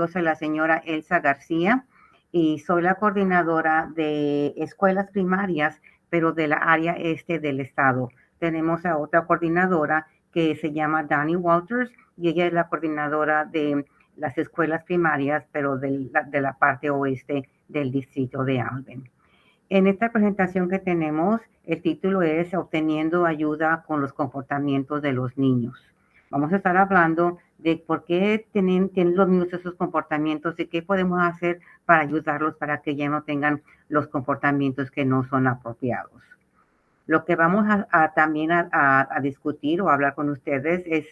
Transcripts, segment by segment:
Yo soy la señora Elsa García y soy la coordinadora de escuelas primarias, pero de la área este del estado. Tenemos a otra coordinadora que se llama Dani Walters y ella es la coordinadora de las escuelas primarias, pero de la parte oeste del distrito de Alvin. En esta presentación que tenemos, el título es Obteniendo ayuda con los comportamientos de los niños. Vamos a estar hablando de por qué tienen los niños esos comportamientos y qué podemos hacer para ayudarlos para que ya no tengan los comportamientos que no son apropiados. Lo que vamos también a discutir o hablar con ustedes es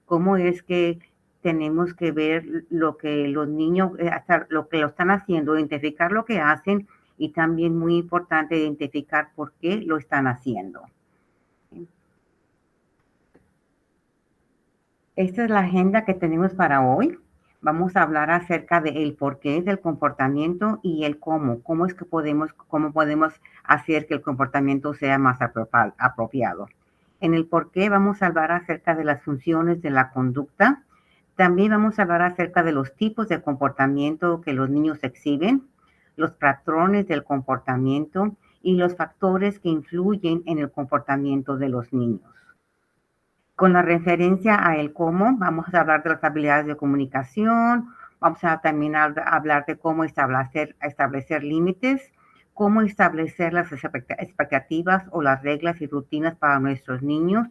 cómo es que tenemos que ver lo que los niños, hasta lo que lo están haciendo, identificar lo que hacen y también muy importante identificar por qué lo están haciendo. Esta es la agenda que tenemos para hoy. Vamos a hablar acerca del porqué del comportamiento y el cómo es que cómo podemos hacer que el comportamiento sea más apropiado. En el porqué vamos a hablar acerca de las funciones de la conducta. También vamos a hablar acerca de los tipos de comportamiento que los niños exhiben, los patrones del comportamiento y los factores que influyen en el comportamiento de los niños. Con la referencia a el cómo, vamos a hablar de las habilidades de comunicación, vamos a también hablar de cómo establecer límites, cómo establecer las expectativas o las reglas y rutinas para nuestros niños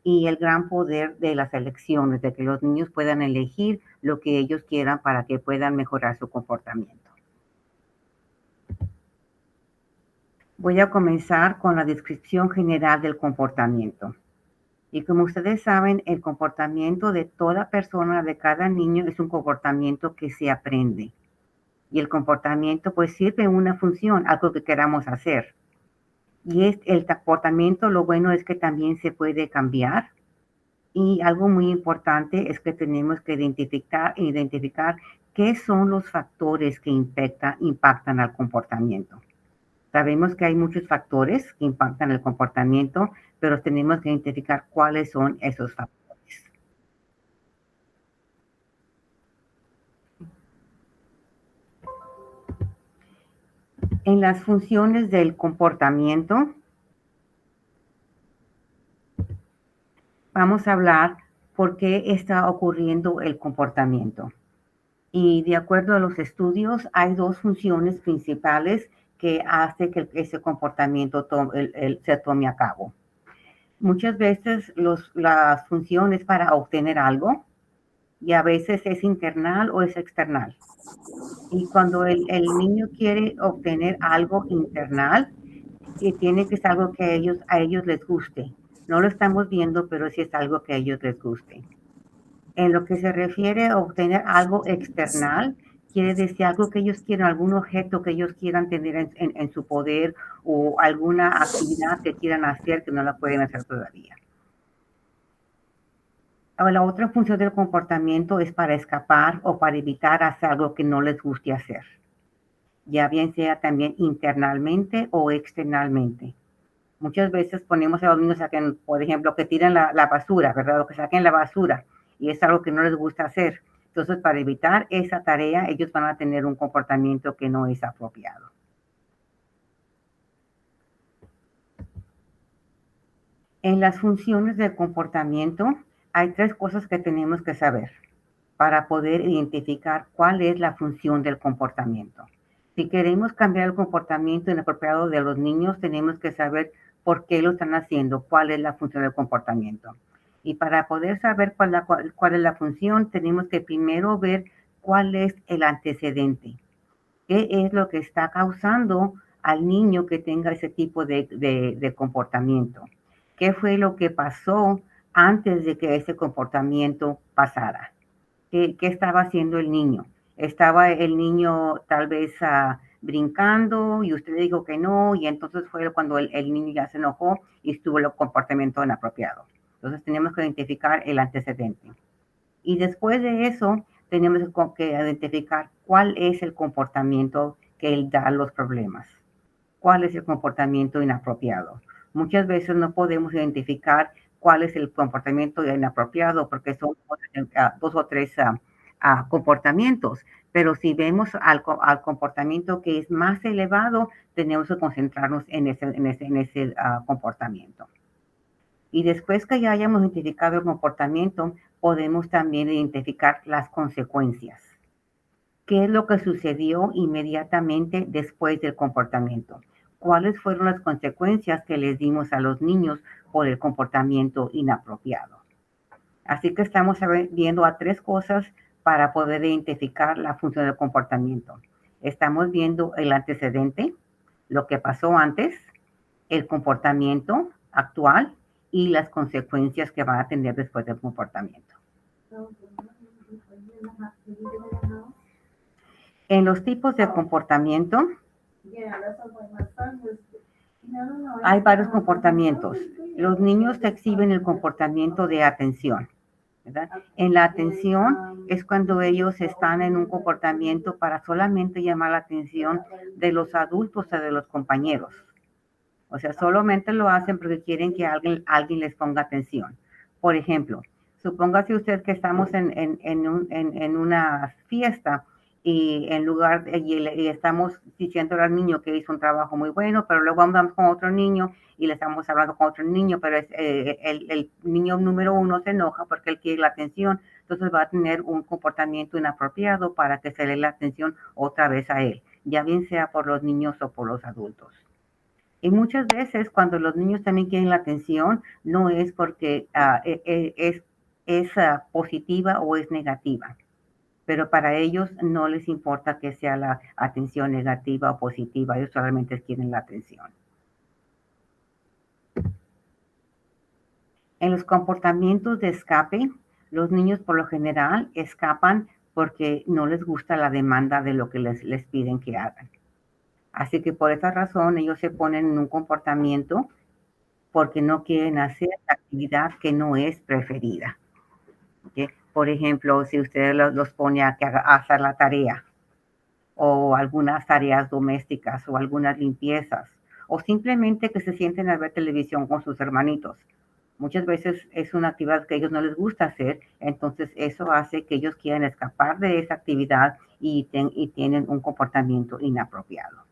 y el gran poder de las elecciones, de que los niños puedan elegir lo que ellos quieran para que puedan mejorar su comportamiento. Voy a comenzar con la descripción general del comportamiento. Y como ustedes saben, el comportamiento de toda persona, de cada niño, es un comportamiento que se aprende. Y el comportamiento pues sirve una función, algo que queramos hacer. Y el comportamiento, lo bueno es que también se puede cambiar. Y algo muy importante es que tenemos que identificar qué son los factores que impactan al comportamiento. Sabemos que hay muchos factores que impactan el comportamiento, pero tenemos que identificar cuáles son esos factores. En las funciones del comportamiento, vamos a hablar por qué está ocurriendo el comportamiento. Y de acuerdo a los estudios, hay dos funciones principales que hacen que ese comportamiento se tome a cabo. Muchas veces las funciones para obtener algo y a veces es internal o es external. Y cuando el niño quiere obtener algo internal, tiene que ser algo que a ellos les guste. No lo estamos viendo, pero sí es algo que a ellos les guste. En lo que se refiere a obtener algo external, quiere decir algo que ellos quieran, algún objeto que ellos quieran tener en su poder o alguna actividad que quieran hacer que no la pueden hacer todavía. Ahora, la otra función del comportamiento es para escapar o para evitar hacer algo que no les guste hacer, ya bien sea también internamente o externalmente. Muchas veces ponemos a los niños a que, por ejemplo, que tiren la basura, ¿verdad? O que saquen la basura y es algo que no les gusta hacer. Entonces, para evitar esa tarea, ellos van a tener un comportamiento que no es apropiado. En las funciones del comportamiento hay tres cosas que tenemos que saber para poder identificar cuál es la función del comportamiento. Si queremos cambiar el comportamiento inapropiado de los niños, tenemos que saber por qué lo están haciendo, cuál es la función del comportamiento. Y para poder saber cuál es la función, tenemos que primero ver cuál es el antecedente. ¿Qué es lo que está causando al niño que tenga ese tipo de comportamiento? ¿Qué fue lo que pasó antes de que ese comportamiento pasara? ¿Qué estaba haciendo el niño? ¿Estaba el niño tal vez brincando y usted dijo que no? Y entonces fue cuando el niño ya se enojó y tuvo el comportamiento inapropiado. Entonces tenemos que identificar el antecedente. Y después de eso, tenemos que identificar cuál es el comportamiento que él da los problemas. ¿Cuál es el comportamiento inapropiado? Muchas veces no podemos identificar cuál es el comportamiento inapropiado porque son dos o tres comportamientos. Pero si vemos al comportamiento que es más elevado, tenemos que concentrarnos en ese comportamiento. Y después que ya hayamos identificado el comportamiento, podemos también identificar las consecuencias. ¿Qué es lo que sucedió inmediatamente después del comportamiento? ¿Cuáles fueron las consecuencias que les dimos a los niños por el comportamiento inapropiado? Así que estamos viendo a tres cosas para poder identificar la función del comportamiento. Estamos viendo el antecedente, lo que pasó antes, el comportamiento actual y las consecuencias que van a tener después del comportamiento. En los tipos de comportamiento hay varios comportamientos. Los niños exhiben el comportamiento de atención, ¿verdad? En la atención es cuando ellos están en un comportamiento para solamente llamar la atención de los adultos o de los compañeros. O sea, solamente lo hacen porque quieren que alguien les ponga atención. Por ejemplo, supóngase usted que estamos en una fiesta y y estamos diciendo al niño que hizo un trabajo muy bueno, pero luego andamos con otro niño y le estamos hablando con otro niño, pero el niño número uno se enoja porque él quiere la atención, entonces va a tener un comportamiento inapropiado para que se le dé la atención otra vez a él, ya bien sea por los niños o por los adultos. Y muchas veces cuando los niños también quieren la atención, no es porque es positiva o es negativa, pero para ellos no les importa que sea la atención negativa o positiva, ellos solamente quieren la atención. En los comportamientos de escape, los niños por lo general escapan porque no les gusta la demanda de lo que les piden que hagan. Así que por esa razón ellos se ponen en un comportamiento porque no quieren hacer la actividad que no es preferida. ¿Okay? Por ejemplo, si usted los pone a hacer la tarea o algunas tareas domésticas o algunas limpiezas o simplemente que se sienten a ver televisión con sus hermanitos. Muchas veces es una actividad que a ellos no les gusta hacer, entonces eso hace que ellos quieran escapar de esa actividad y tienen un comportamiento inapropiado.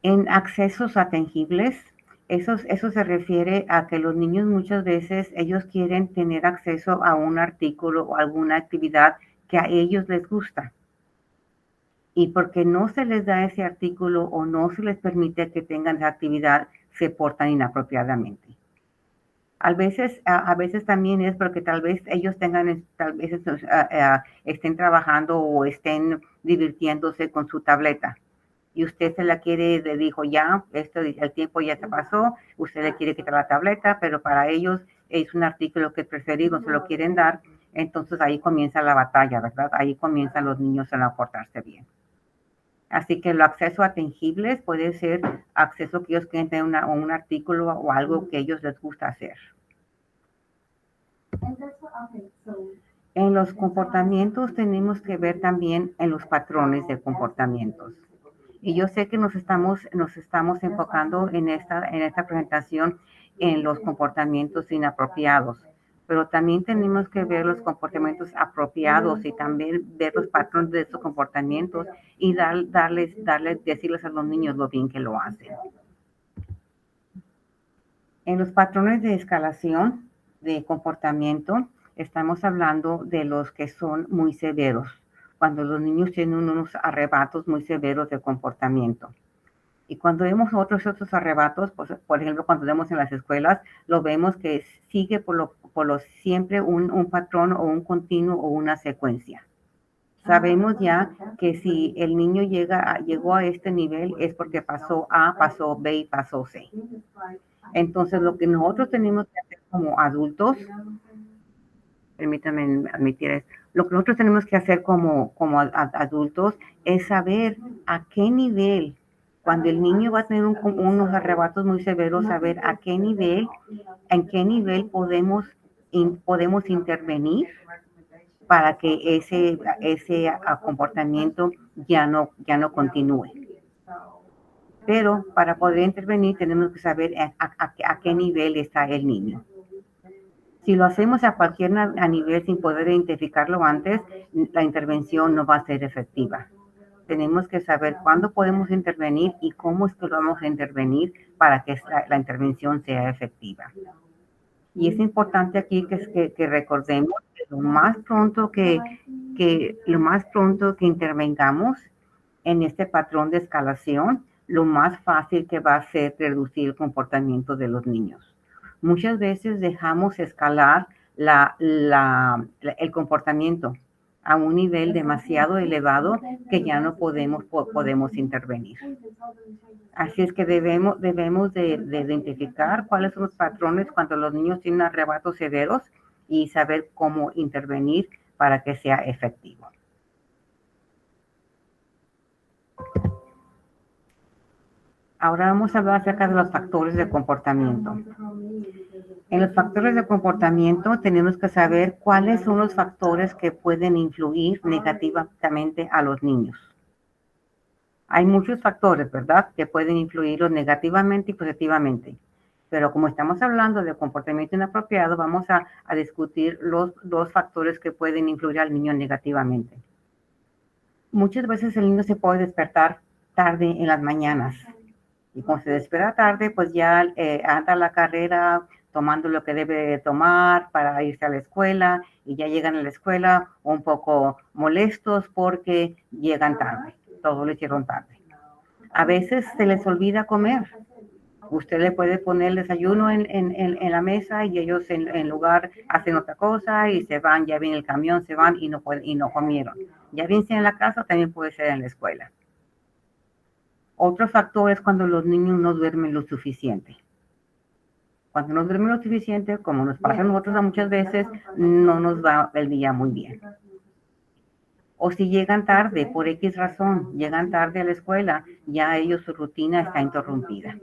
En accesos a tangibles, eso se refiere a que los niños muchas veces ellos quieren tener acceso a un artículo o alguna actividad que a ellos les gusta. Y porque no se les da ese artículo o no se les permite que tengan esa actividad, se portan inapropiadamente. A veces también es porque tal vez ellos estén trabajando o estén divirtiéndose con su tableta y usted le dijo ya, el tiempo ya se pasó, usted le quiere quitar la tableta, pero para ellos es un artículo que es preferido, se lo quieren dar, entonces ahí comienza la batalla, ¿verdad? Ahí comienzan los niños a no portarse bien. Así que el acceso a tangibles puede ser acceso que ellos quieren tener un artículo o algo que ellos les gusta hacer. En los comportamientos tenemos que ver también en los patrones de comportamientos. Y yo sé que nos estamos enfocando en esta presentación en los comportamientos inapropiados, pero también tenemos que ver los comportamientos apropiados y también ver los patrones de esos comportamientos y decirles a los niños lo bien que lo hacen. En los patrones de escalación de comportamiento, estamos hablando de los que son muy severos, cuando los niños tienen unos arrebatos muy severos de comportamiento. Y cuando vemos otros arrebatos, pues, por ejemplo, cuando vemos en las escuelas, lo vemos que sigue siempre un patrón o un continuo o una secuencia. Sabemos ya que si el niño llegó a este nivel es porque pasó A, pasó B y pasó C. Entonces, lo que nosotros tenemos que hacer como adultos, permítanme admitir eso, lo que nosotros tenemos que hacer como adultos es saber a qué nivel, cuando el niño va a tener unos arrebatos muy severos, saber en qué nivel podemos intervenir para que ese comportamiento ya no continúe. Pero para poder intervenir tenemos que saber a qué nivel está el niño. Si lo hacemos a a nivel sin poder identificarlo antes, la intervención no va a ser efectiva. Tenemos que saber cuándo podemos intervenir y cómo es que lo vamos a intervenir para que la intervención sea efectiva. Y es importante aquí que recordemos que lo más pronto que intervengamos en este patrón de escalación, lo más fácil que va a ser reducir el comportamiento de los niños. Muchas veces dejamos escalar el comportamiento a un nivel demasiado elevado que ya no podemos intervenir. Así es que debemos de identificar cuáles son los patrones cuando los niños tienen arrebatos severos y saber cómo intervenir para que sea efectivo. Ahora vamos a hablar acerca de los factores de comportamiento. En los factores de comportamiento tenemos que saber cuáles son los factores que pueden influir negativamente a los niños. Hay muchos factores, ¿verdad?, que pueden influirlos negativamente y positivamente. Pero como estamos hablando de comportamiento inapropiado, vamos a discutir los dos factores que pueden influir al niño negativamente. Muchas veces el niño se puede despertar tarde en las mañanas. Y cuando se despierta tarde, pues ya anda a la carrera tomando lo que debe de tomar para irse a la escuela y ya llegan a la escuela un poco molestos porque llegan tarde, todo lo hicieron tarde. A veces se les olvida comer. Usted le puede poner el desayuno en la mesa y ellos en lugar hacen otra cosa y se van, ya viene el camión, se van y no comieron. Ya bien sea en la casa, también puede ser en la escuela. Otro factor es cuando los niños no duermen lo suficiente. Cuando no duermen lo suficiente, como nos pasa a nosotros muchas veces, no nos va el día muy bien. O si llegan tarde, por X razón, llegan tarde a la escuela, ya ellos su rutina está interrumpida.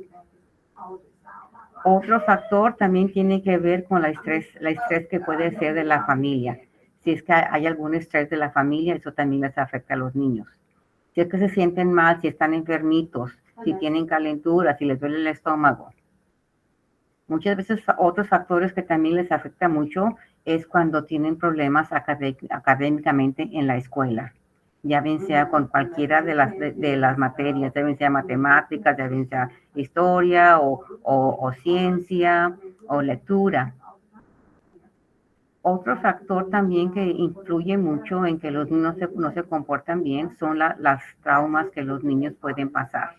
Otro factor también tiene que ver con el estrés que puede ser de la familia. Si es que hay algún estrés de la familia, eso también les afecta a los niños. Si es que se sienten mal, si están enfermitos, si tienen calentura, si les duele el estómago. Muchas veces otros factores que también les afecta mucho es cuando tienen problemas académicamente en la escuela. Ya bien sea con cualquiera de las materias, ya bien sea matemáticas, ya bien sea historia o ciencia o lectura. Otro factor también que influye mucho en que los niños no se comportan bien son las traumas que los niños pueden pasar.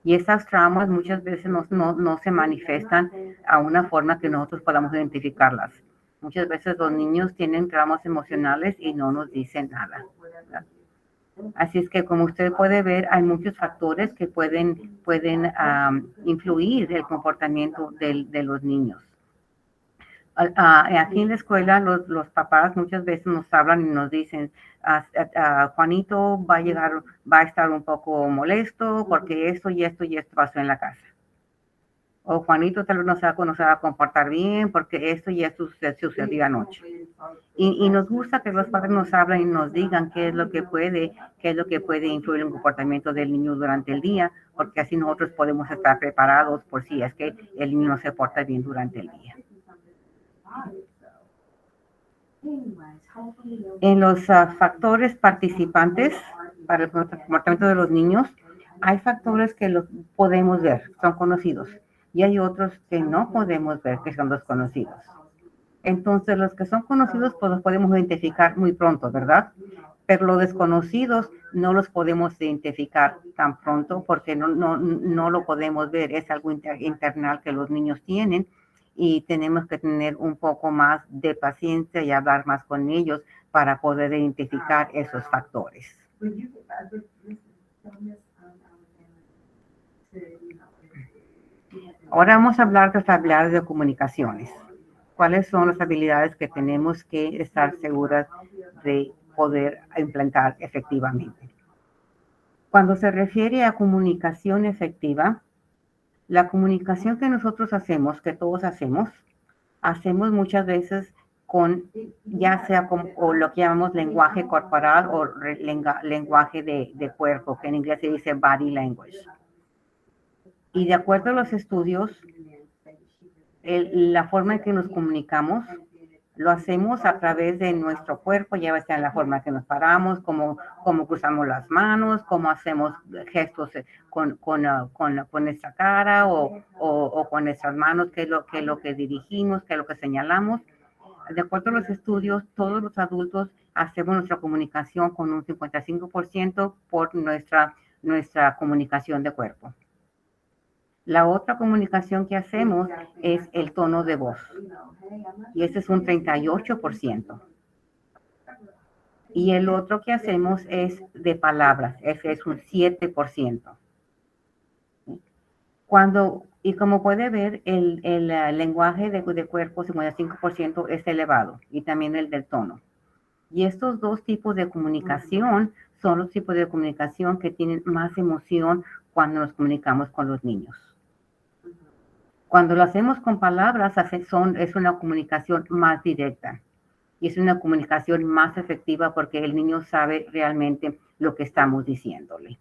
Y esas traumas muchas veces no se manifiestan a una forma que nosotros podamos identificarlas. Muchas veces los niños tienen traumas emocionales y no nos dicen nada, ¿verdad? Así es que como usted puede ver, hay muchos factores que pueden influir el comportamiento de los niños. Aquí en la escuela los papás muchas veces nos hablan y nos dicen, Juanito va a estar un poco molesto porque esto y esto y esto pasó en la casa. O Juanito tal vez no se va a comportar bien porque esto y esto sucedió anoche. Y nos gusta que los padres nos hablen y nos digan qué es lo que puede influir en el comportamiento del niño durante el día, porque así nosotros podemos estar preparados por si es que el niño no se porta bien durante el día. En los factores participantes para el comportamiento de los niños, hay factores que los podemos ver, son conocidos, y hay otros que no podemos ver, que son desconocidos. Entonces, los que son conocidos, pues los podemos identificar muy pronto, ¿verdad? Pero los desconocidos no los podemos identificar tan pronto porque no lo podemos ver, es algo internal que los niños tienen y tenemos que tener un poco más de paciencia y hablar más con ellos para poder identificar esos factores. Ahora vamos a hablar de las habilidades de comunicaciones. ¿Cuáles son las habilidades que tenemos que estar seguras de poder implantar efectivamente? Cuando se refiere a comunicación efectiva, la comunicación que nosotros hacemos, que todos hacemos muchas veces ya sea o lo que llamamos lenguaje corporal o lenguaje de cuerpo, que en inglés se dice body language. Y de acuerdo a los estudios, la forma en que nos comunicamos lo hacemos a través de nuestro cuerpo, ya sea en la forma que nos paramos, cómo cruzamos las manos, cómo hacemos gestos con nuestra cara o con nuestras manos, qué es lo que dirigimos, qué es lo que señalamos. De acuerdo a los estudios, todos los adultos hacemos nuestra comunicación con un 55% por nuestra comunicación de cuerpo. La otra comunicación que hacemos es el tono de voz, y ese es un 38%. Y el otro que hacemos es de palabras, ese es un 7%. Y como puede ver, el lenguaje de cuerpo, 55%, es elevado, y también el del tono. Y estos dos tipos de comunicación son los tipos de comunicación que tienen más emoción cuando nos comunicamos con los niños. Cuando lo hacemos con palabras, es una comunicación más directa y es una comunicación más efectiva porque el niño sabe realmente lo que estamos diciéndole.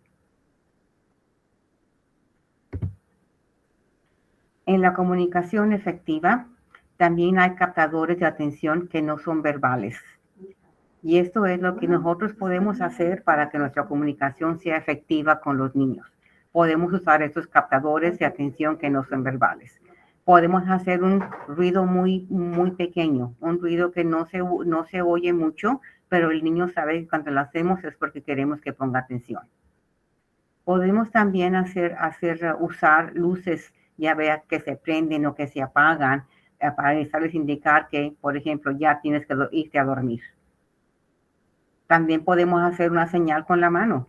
En la comunicación efectiva, también hay captadores de atención que no son verbales. Y esto es lo que nosotros podemos hacer para que nuestra comunicación sea efectiva con los niños. Podemos usar estos captadores de atención que no son verbales. Podemos hacer un ruido muy, muy pequeño, un ruido que no se oye mucho, pero el niño sabe que cuando lo hacemos es porque queremos que ponga atención. Podemos también usar luces, ya vea, que se prenden o que se apagan, para estarles indicar que, por ejemplo, ya tienes que irte a dormir. También podemos hacer una señal con la mano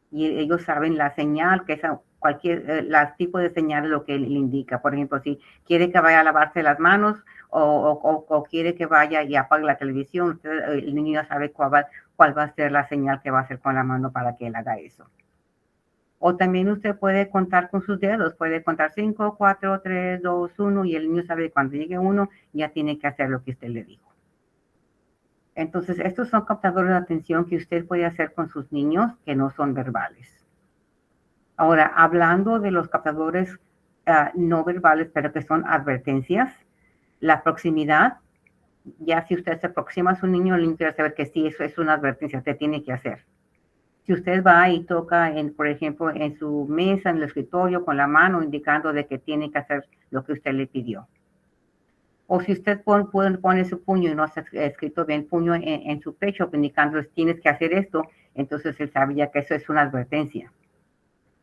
y ellos saben la señal, que es cualquier tipo de señal es lo que le indica. Por ejemplo, si quiere que vaya a lavarse las manos o quiere que vaya y apague la televisión, el niño ya sabe cuál va a ser la señal que va a hacer con la mano para que él haga eso. O también usted puede contar con sus dedos, puede contar 5, 4, 3, 2, 1 y el niño sabe que cuando llegue 1 ya tiene que hacer lo que usted le dijo. Entonces, estos son captadores de atención que usted puede hacer con sus niños que no son verbales. Ahora, hablando de los captadores no verbales, pero que son advertencias, la proximidad, ya si usted se aproxima a su niño, el niño quiere saber que sí, eso es una advertencia, usted tiene que hacer. Si usted va y toca, por ejemplo, en su mesa, en el escritorio, con la mano, indicando de que tiene que hacer lo que usted le pidió. O si usted pone su puño y no ha escrito bien puño en su pecho, indicando que tienes que hacer esto, entonces él sabía que eso es una advertencia.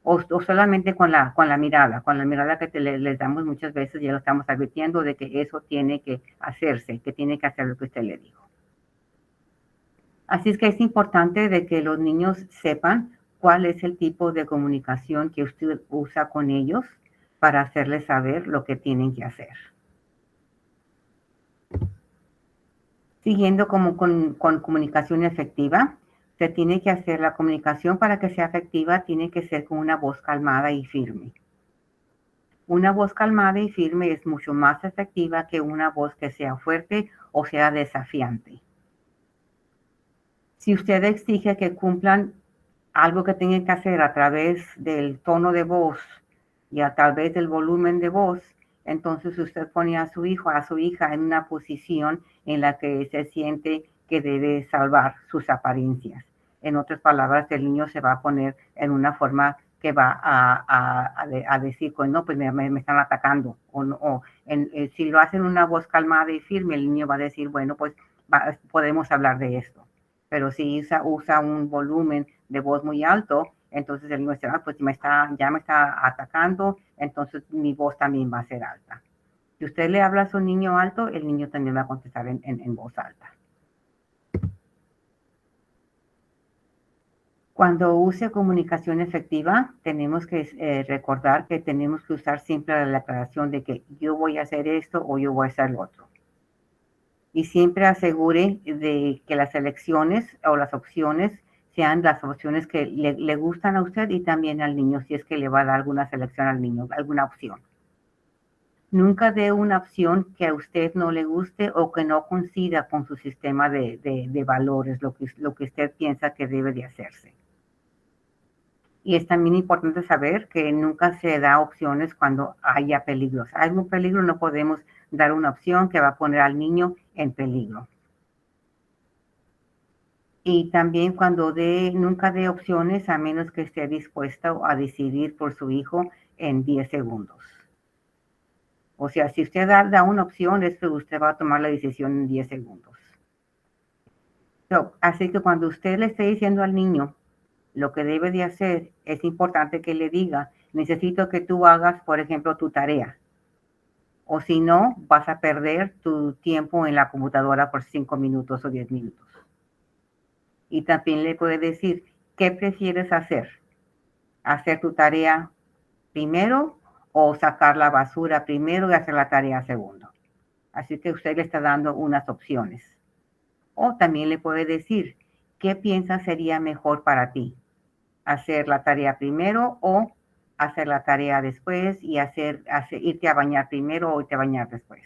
O solamente con la mirada que les damos muchas veces, ya lo estamos advirtiendo de que eso tiene que hacerse, que tiene que hacer lo que usted le dijo. Así es que es importante de que los niños sepan cuál es el tipo de comunicación que usted usa con ellos para hacerles saber lo que tienen que hacer. Siguiendo con comunicación efectiva, se tiene que hacer la comunicación para que sea efectiva, tiene que ser con una voz calmada y firme. Una voz calmada y firme es mucho más efectiva que una voz que sea fuerte o sea desafiante. Si usted exige que cumplan algo que tienen que hacer a través del tono de voz y a través del volumen de voz, entonces usted pone a su hijo, a su hija en una posición en la que se siente que debe salvar sus apariencias. En otras palabras, el niño se va a poner en una forma que va a decir, pues no, pues me están atacando. Si lo hacen en una voz calmada y firme, el niño va a decir, bueno, pues podemos hablar de esto. Pero si usa un volumen de voz muy alto, entonces el niño dice, pues ya me está atacando, entonces mi voz también va a ser alta. Si usted le habla a su niño alto, el niño también va a contestar en voz alta. Cuando use comunicación efectiva, tenemos que recordar que tenemos que usar siempre la declaración de que yo voy a hacer esto o yo voy a hacer lo otro. Y siempre asegure de que las elecciones o las opciones sean las opciones que le gustan a usted y también al niño, si es que le va a dar alguna selección al niño, alguna opción. Nunca dé una opción que a usted no le guste o que no coincida con su sistema de valores, lo que usted piensa que debe de hacerse. Y es también importante saber que nunca se da opciones cuando haya peligros. Hay un peligro, no podemos dar una opción que va a poner al niño en peligro. Y también cuando nunca dé opciones a menos que esté dispuesto a decidir por su hijo en 10 segundos. O sea, si usted da una opción, es que usted va a tomar la decisión en 10 segundos. Así que cuando usted le esté diciendo al niño lo que debe de hacer, es importante que le diga, necesito que tú hagas, por ejemplo, tu tarea. O si no, vas a perder tu tiempo en la computadora por 5 minutos o 10 minutos. Y también le puede decir, ¿qué prefieres hacer? ¿Hacer tu tarea primero o sacar la basura primero y hacer la tarea segundo? Así que usted le está dando unas opciones. O también le puede decir, ¿qué piensas sería mejor para ti? ¿Hacer la tarea primero o hacer la tarea después y irte a bañar primero o irte a bañar después?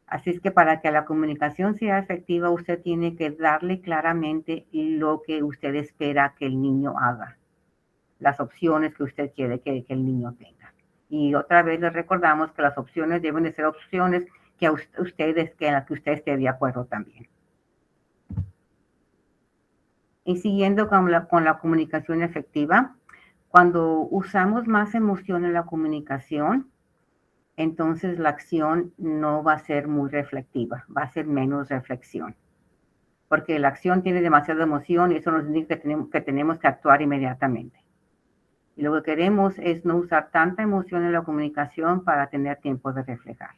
Así es que para que la comunicación sea efectiva, usted tiene que darle claramente lo que usted espera que el niño haga, las opciones que usted quiere que el niño tenga. Y otra vez le recordamos que las opciones deben de ser opciones que en las que usted esté de acuerdo también. Y siguiendo con la comunicación efectiva, cuando usamos más emoción en la comunicación, entonces la acción no va a ser muy reflectiva, va a ser menos reflexión. Porque la acción tiene demasiada emoción y eso nos indica que tenemos que actuar inmediatamente. Y lo que queremos es no usar tanta emoción en la comunicación para tener tiempo de reflejar.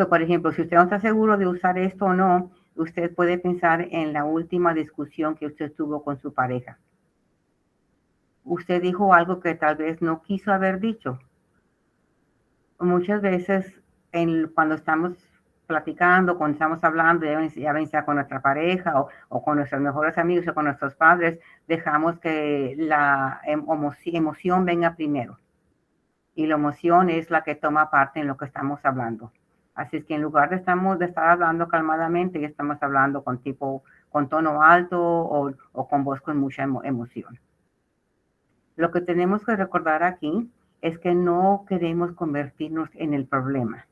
Por ejemplo, si usted no está seguro de usar esto o no, usted puede pensar en la última discusión que usted tuvo con su pareja. Usted dijo algo que tal vez no quiso haber dicho. Muchas veces cuando estamos platicando, cuando estamos hablando, ya bien sea con nuestra pareja o con nuestros mejores amigos o con nuestros padres, dejamos que la emoción venga primero. Y la emoción es la que toma parte en lo que estamos hablando. Así es que en lugar de estar hablando calmadamente, ya estamos hablando con tono alto o con voz con mucha emoción. Lo que tenemos que recordar aquí es que no queremos convertirnos en el problema.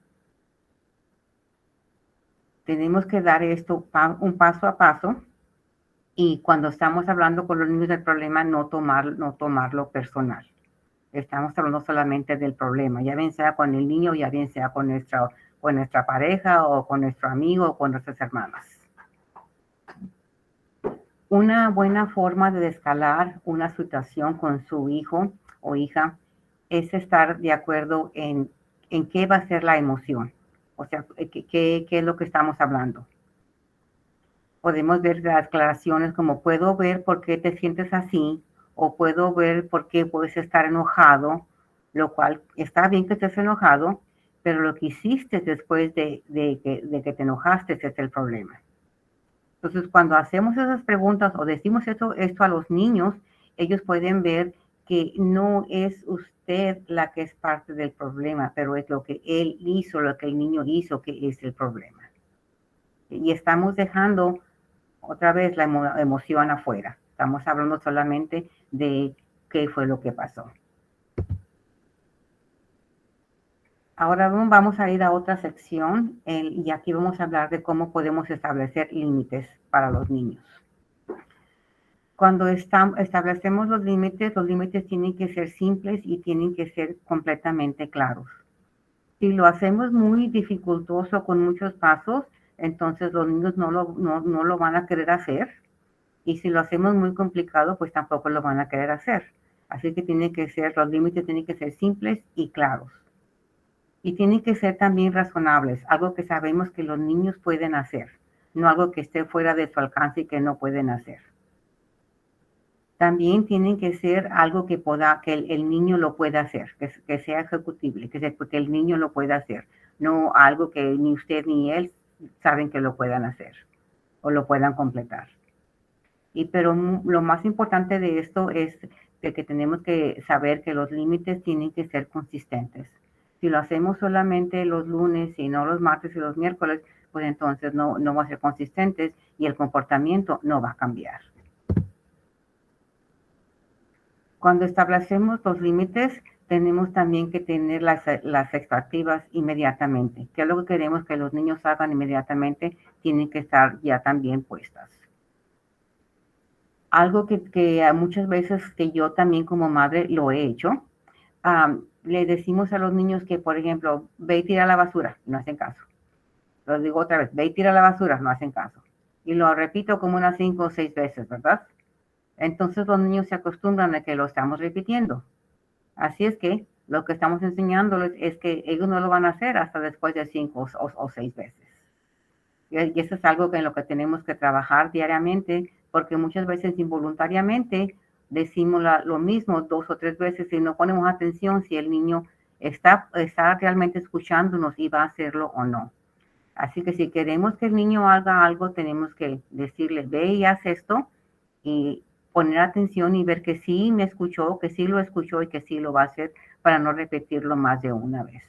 Tenemos que dar esto un paso a paso y cuando estamos hablando con los niños del problema, no tomarlo personal. Estamos hablando solamente del problema, ya bien sea con el niño, ya bien sea con nuestra pareja o con nuestro amigo o con nuestras hermanas. Una buena forma de escalar una situación con su hijo o hija es estar de acuerdo en qué va a ser la emoción. O sea, qué es lo que estamos hablando. Podemos ver las declaraciones como puedo ver por qué te sientes así o puedo ver por qué puedes estar enojado, lo cual está bien que estés enojado, pero lo que hiciste después de que te enojaste es el problema. Entonces, cuando hacemos esas preguntas o decimos esto a los niños, ellos pueden ver que no es usted la que es parte del problema, pero es lo que él hizo, lo que el niño hizo que es el problema. Y estamos dejando otra vez la emoción afuera. Estamos hablando solamente de qué fue lo que pasó. Ahora vamos a ir a otra sección y aquí vamos a hablar de cómo podemos establecer límites para los niños. Cuando establecemos los límites tienen que ser simples y tienen que ser completamente claros. Si lo hacemos muy dificultoso con muchos pasos, entonces los niños no lo van a querer hacer. Y si lo hacemos muy complicado, pues tampoco lo van a querer hacer. Así que los límites tienen que ser simples y claros. Y tienen que ser también razonables, algo que sabemos que los niños pueden hacer, no algo que esté fuera de su alcance y que no pueden hacer. También tienen que ser algo que el niño lo pueda hacer, que sea ejecutible, que el niño lo pueda hacer, no algo que ni usted ni él saben que lo puedan hacer o lo puedan completar. Pero lo más importante de esto es que tenemos que saber que los límites tienen que ser consistentes. Si lo hacemos solamente los lunes y no los martes y los miércoles, pues entonces no va a ser consistentes y el comportamiento no va a cambiar. Cuando establecemos los límites, tenemos también que tener las expectativas inmediatamente. ¿Qué es lo que queremos que los niños hagan inmediatamente? Tienen que estar ya también puestas. Algo que muchas veces que yo también como madre lo he hecho, le decimos a los niños que, por ejemplo, ve y tira la basura, no hacen caso. Lo digo otra vez, ve y tira la basura, no hacen caso. Y lo repito como unas 5 o 6 veces, ¿verdad? Entonces los niños se acostumbran a que lo estamos repitiendo. Así es que lo que estamos enseñándoles es que ellos no lo van a hacer hasta después de 5 o 6 veces. Y eso es algo en lo que tenemos que trabajar diariamente, porque muchas veces involuntariamente decimos lo mismo 2 o 3 veces y no ponemos atención si el niño está realmente escuchándonos y va a hacerlo o no. Así que si queremos que el niño haga algo, tenemos que decirle, ve y haz esto, y poner atención y ver que sí me escuchó, que sí lo escuchó y que sí lo va a hacer, para no repetirlo más de una vez.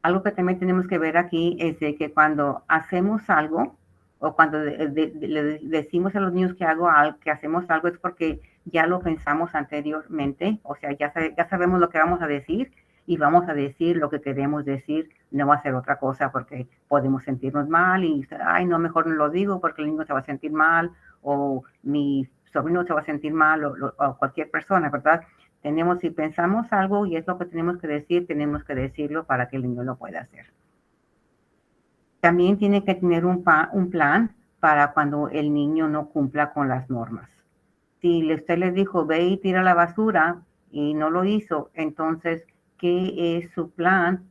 Algo que también tenemos que ver aquí es de que cuando hacemos algo o cuando le decimos a los niños que hacemos algo, es porque ya lo pensamos anteriormente, o sea, ya sabemos lo que vamos a decir y vamos a decir lo que queremos decir, no va a ser otra cosa porque podemos sentirnos mal y, ay, no, mejor no lo digo porque el niño se va a sentir mal, o mi sobrino se va a sentir mal, o cualquier persona, ¿verdad? Si pensamos algo y es lo que tenemos que decir, tenemos que decirlo para que el niño lo pueda hacer. También tiene que tener un plan para cuando el niño no cumpla con las normas. Si usted le dijo, ve y tira la basura y no lo hizo, entonces, ¿qué es su plan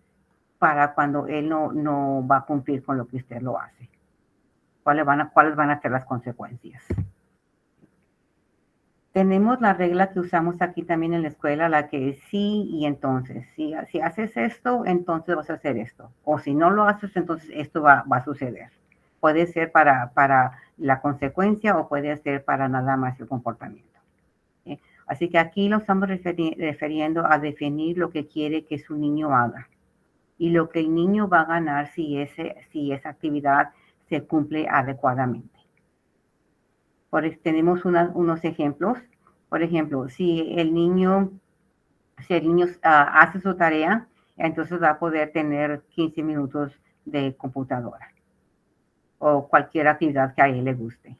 para cuando él no va a cumplir con lo que usted lo hace? ¿Cuáles van a ser las consecuencias? Tenemos la regla que usamos aquí también en la escuela, la que es sí y entonces. Si haces esto, entonces vas a hacer esto. O si no lo haces, entonces esto va a suceder. Puede ser para la consecuencia o puede ser para nada más el comportamiento. ¿Sí? Así que aquí lo estamos refiriendo a definir lo que quiere que su niño haga y lo que el niño va a ganar si esa actividad se cumple adecuadamente. Tenemos unos ejemplos. Por ejemplo, si el niño hace su tarea, entonces va a poder tener 15 minutos de computadora o cualquier actividad que a él le guste.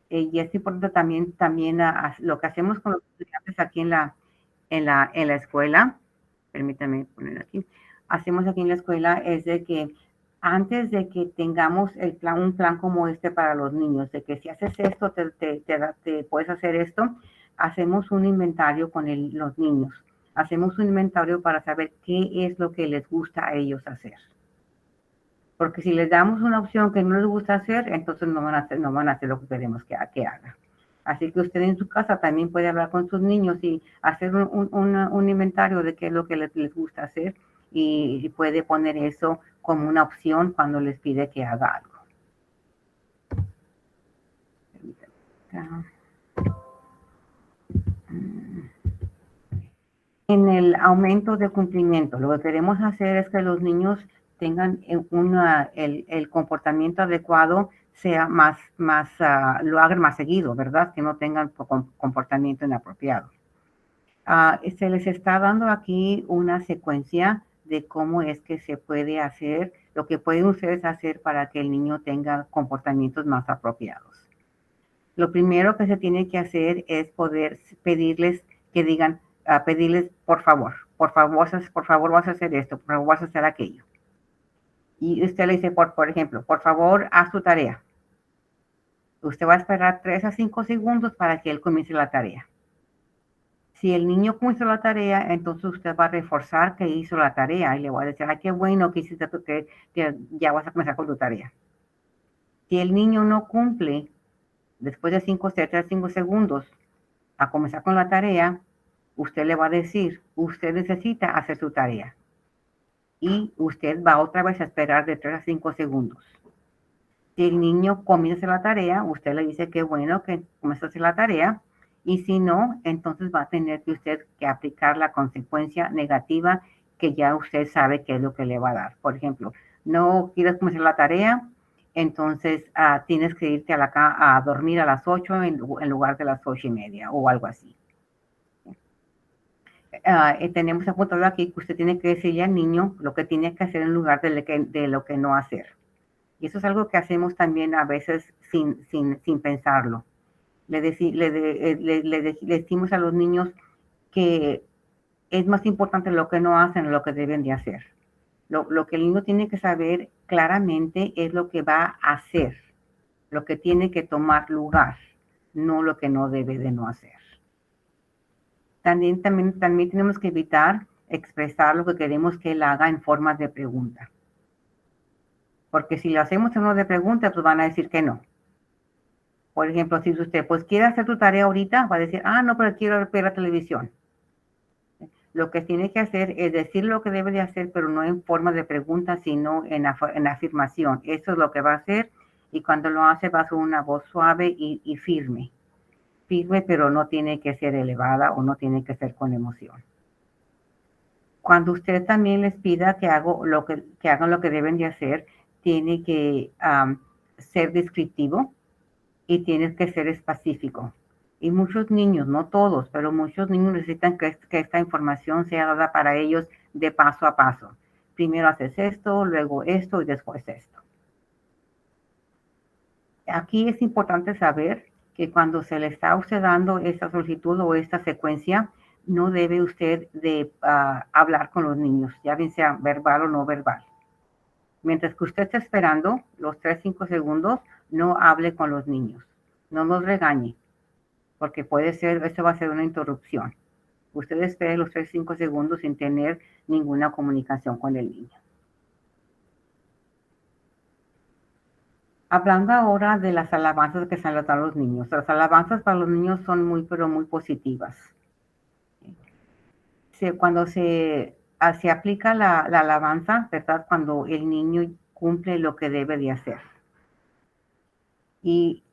Y es importante también lo que hacemos con los estudiantes aquí en la escuela. Permítame poner aquí. Hacemos aquí en la escuela es de que antes de que tengamos un plan como este para los niños, de que si haces esto, te puedes hacer esto, hacemos un inventario con los niños. Hacemos un inventario para saber qué es lo que les gusta a ellos hacer. Porque si les damos una opción que no les gusta hacer, entonces no van a hacer lo que queremos que haga. Así que usted en su casa también puede hablar con sus niños y hacer un inventario de qué es lo que les gusta hacer, y puede poner eso como una opción cuando les pide que haga algo. En el aumento de cumplimiento, lo que queremos hacer es que los niños tengan el comportamiento adecuado, lo hagan más seguido, ¿verdad? Que no tengan comportamiento inapropiado. Se les está dando aquí una secuencia de cómo es que se puede hacer, lo que pueden ustedes hacer para que el niño tenga comportamientos más apropiados. Lo primero que se tiene que hacer es poder pedirles que digan, pedirles por favor vas a hacer esto, por favor vas a hacer aquello. Y usted le dice, por ejemplo, por favor haz tu tarea. Usted va a esperar 3 a 5 segundos para que él comience la tarea. Si el niño comenzó la tarea, entonces usted va a reforzar que hizo la tarea y le va a decir, ay, qué bueno que hiciste tú, que ya vas a comenzar con tu tarea. Si el niño no cumple después de 5 segundos a comenzar con la tarea, usted le va a decir, usted necesita hacer su tarea. Y usted va otra vez a esperar de 3 a 5 segundos. Si el niño comienza la tarea, usted le dice que bueno que comenzó a hacer la tarea. Y si no, entonces va a tener que usted que aplicar la consecuencia negativa que ya usted sabe qué es lo que le va a dar. Por ejemplo, no quieres comenzar la tarea, entonces tienes que irte a dormir a las 8 en lugar de las 8:30 o algo así. tenemos apuntado aquí que usted tiene que decirle al niño lo que tiene que hacer en lugar de lo que no hacer. Y eso es algo que hacemos también a veces sin pensarlo. Le decimos a los niños que es más importante lo que no hacen lo que deben de hacer. Lo que el niño tiene que saber claramente es lo que va a hacer, lo que tiene que tomar lugar, no lo que no debe de no hacer. También tenemos que evitar expresar lo que queremos que él haga en forma de pregunta. Porque si lo hacemos en forma de pregunta, pues van a decir que no. Por ejemplo, si usted pues quiere hacer tu tarea ahorita, va a decir, no, pero quiero ver la televisión. Lo que tiene que hacer es decir lo que debe de hacer, pero no en forma de pregunta, sino en afirmación. Eso es lo que va a hacer y cuando lo hace va a ser una voz suave y firme. Firme, pero no tiene que ser elevada o no tiene que ser con emoción. Cuando usted también les pida que hagan lo que deben de hacer, tiene que ser descriptivo y tiene que ser específico. Y muchos niños, no todos, pero muchos niños necesitan que esta información sea dada para ellos de paso a paso. Primero haces esto, luego esto y después esto. Aquí es importante saber que cuando se le está a usted dando esta solicitud o esta secuencia, no debe usted de hablar con los niños, ya bien sea verbal o no verbal. Mientras que usted está esperando los 3-5 segundos, no hable con los niños, no los regañe, porque esto va a ser una interrupción. Usted espere los 3-5 segundos sin tener ninguna comunicación con el niño. Hablando ahora de las alabanzas que se le dan a los niños. Las alabanzas para los niños son pero muy positivas. Cuando se aplica la alabanza, ¿verdad? Cuando el niño cumple lo que debe de hacer. Y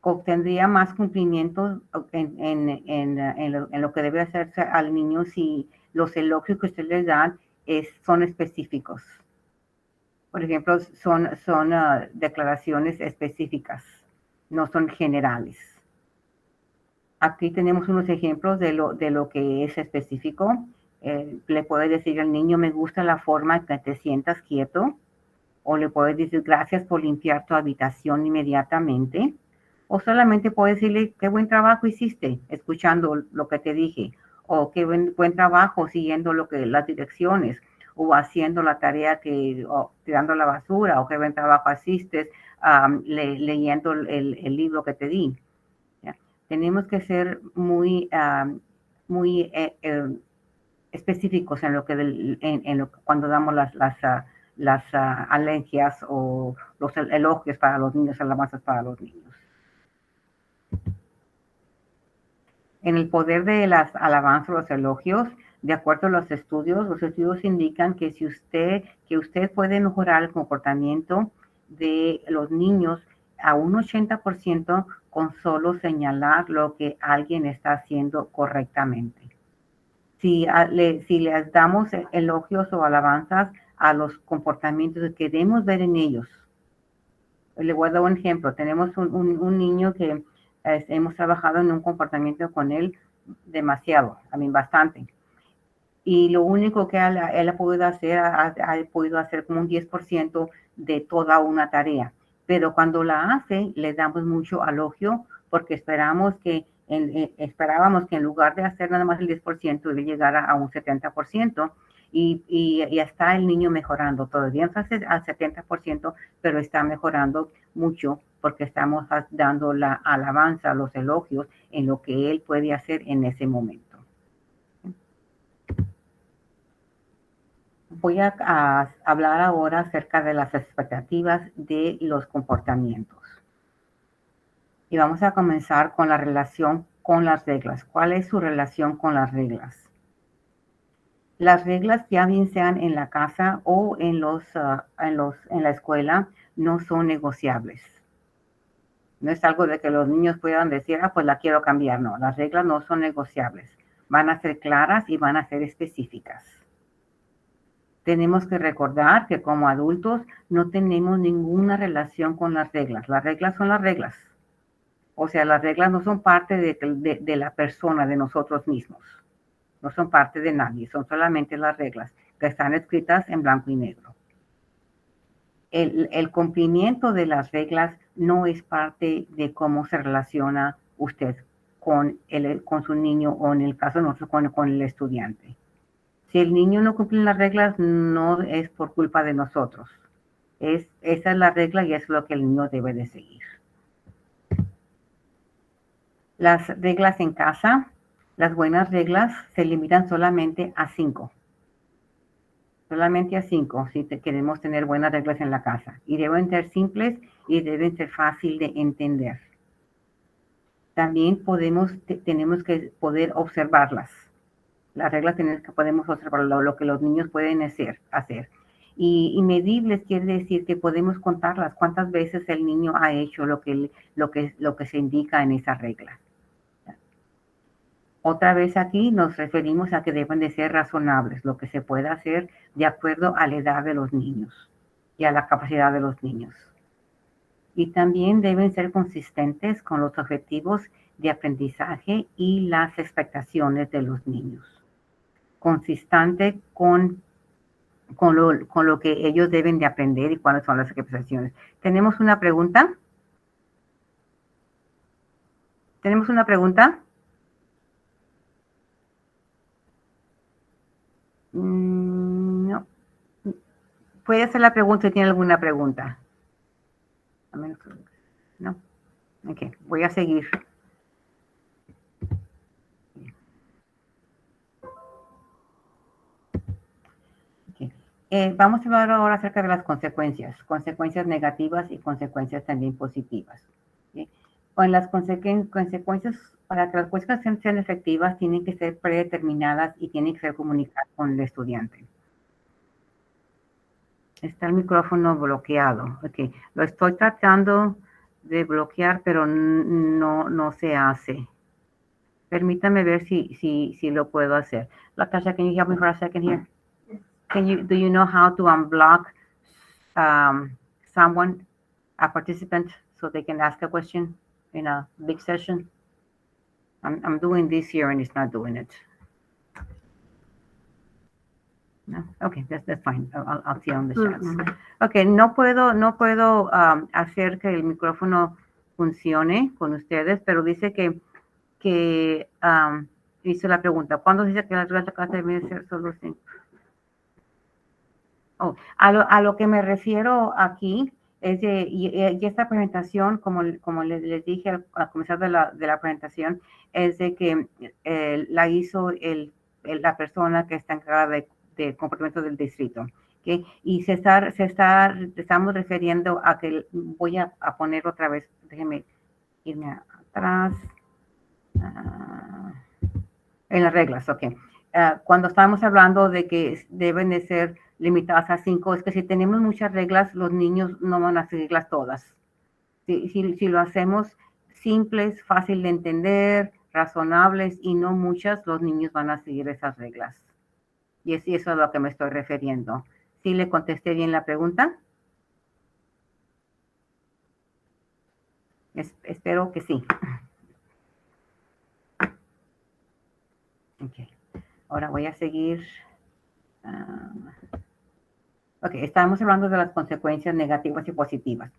obtendría más cumplimiento en lo que debe hacerse al niño si los elogios que usted les da son específicos. Por ejemplo, son declaraciones específicas, no son generales. Aquí tenemos unos ejemplos de lo que es específico. Le puede decir al niño, me gusta la forma en que te sientas quieto. O le puede decir, gracias por limpiar tu habitación inmediatamente. O solamente puede decirle, qué buen trabajo hiciste, escuchando lo que te dije. O qué buen trabajo siguiendo las direcciones. O haciendo la tarea tirando la basura. O qué buen trabajo asistes leyendo el libro que te di. ¿Ya? Tenemos que ser muy específicos cuando damos las alergias o los elogios para los niños, alabanzas para los niños. En el poder de las alabanzas o los elogios, de acuerdo a los estudios indican que usted puede mejorar el comportamiento de los niños a un 80% con solo señalar lo que alguien está haciendo correctamente. Si les damos elogios o alabanzas a los comportamientos que queremos ver en ellos. Le voy a dar un ejemplo. Tenemos un niño que hemos trabajado en un comportamiento con él demasiado, bastante. Y lo único que él ha podido hacer, ha podido hacer como un 10% de toda una tarea. Pero cuando la hace, le damos mucho elogio porque esperábamos que en lugar de hacer nada más el 10%, él llegara a un 70%. Y está el niño mejorando. Todavía no hace al 70%, pero está mejorando mucho porque estamos dando la alabanza, los elogios en lo que él puede hacer en ese momento. Voy a hablar ahora acerca de las expectativas de los comportamientos. Y vamos a comenzar con la relación con las reglas. ¿Cuál es su relación con las reglas? Las reglas, ya bien sean en la casa o en la escuela, no son negociables. No es algo de que los niños puedan decir, pues la quiero cambiar. No, las reglas no son negociables. Van a ser claras y van a ser específicas. Tenemos que recordar que como adultos no tenemos ninguna relación con las reglas. Las reglas son las reglas. O sea, las reglas no son parte de la persona, de nosotros mismos. no son parte de nadie, son solamente las reglas que están escritas en blanco y negro. El cumplimiento de las reglas no es parte de cómo se relaciona usted con su niño o en el caso de nosotros con el estudiante. Si el niño no cumple las reglas, no es por culpa de nosotros. Esa es la regla y es lo que el niño debe de seguir. Las reglas en casa, las buenas reglas se limitan solamente a 5. Solamente a 5 si queremos tener buenas reglas en la casa. Y deben ser simples y deben ser fácil de entender. También tenemos que poder observarlas. Las reglas podemos observar lo que los niños pueden hacer. Y medibles quiere decir que podemos contarlas, cuántas veces el niño ha hecho lo que se indica en esa regla. Otra vez aquí nos referimos a que deben de ser razonables, lo que se puede hacer de acuerdo a la edad de los niños y a la capacidad de los niños. Y también deben ser consistentes con los objetivos de aprendizaje y las expectaciones de los niños. Consistente con lo que ellos deben de aprender y cuáles son las expectaciones. ¿Tenemos una pregunta? ¿Tenemos una pregunta? No. Puede hacer la pregunta si tiene alguna pregunta. No. Ok, voy a seguir. Okay. Vamos a hablar ahora acerca de las consecuencias negativas y consecuencias también positivas. ¿Okay? Con las consecuencias, para que las consecuencias sean efectivas, tienen que ser predeterminadas y tienen que ser comunicadas con el estudiante. Está el micrófono bloqueado. Ok, lo estoy tratando de bloquear, pero no se hace. Permítame ver si lo puedo hacer. Latasha, can you help me for a second here? Do you know how to unblock someone, a participant, so they can ask a question in a big session? I'm doing this here and it's not doing it. No? Okay, that's fine. I'll see on the chats. Okay, no puedo hacer que el micrófono funcione con ustedes, pero dice que hizo la pregunta. ¿Cuándo dice que las reglas de casa deben ser solo 5? Oh, a lo que me refiero aquí es y esta presentación, como les dije al comenzar de la presentación, es de que la hizo la persona que está encargada de comportamiento del distrito. ¿Okay? Y estamos refiriendo a que voy a poner otra vez, déjenme irme atrás. En las reglas, ok. Cuando estábamos hablando de que deben de ser limitadas a 5, es que si tenemos muchas reglas, los niños no van a seguirlas todas. Si lo hacemos simples, fácil de entender, razonables y no muchas, los niños van a seguir esas reglas. Y eso es a lo que me estoy refiriendo. ¿Sí le contesté bien la pregunta? Espero que sí. Ok. Ahora voy a seguir. Ok, estamos hablando de las consecuencias negativas y positivas.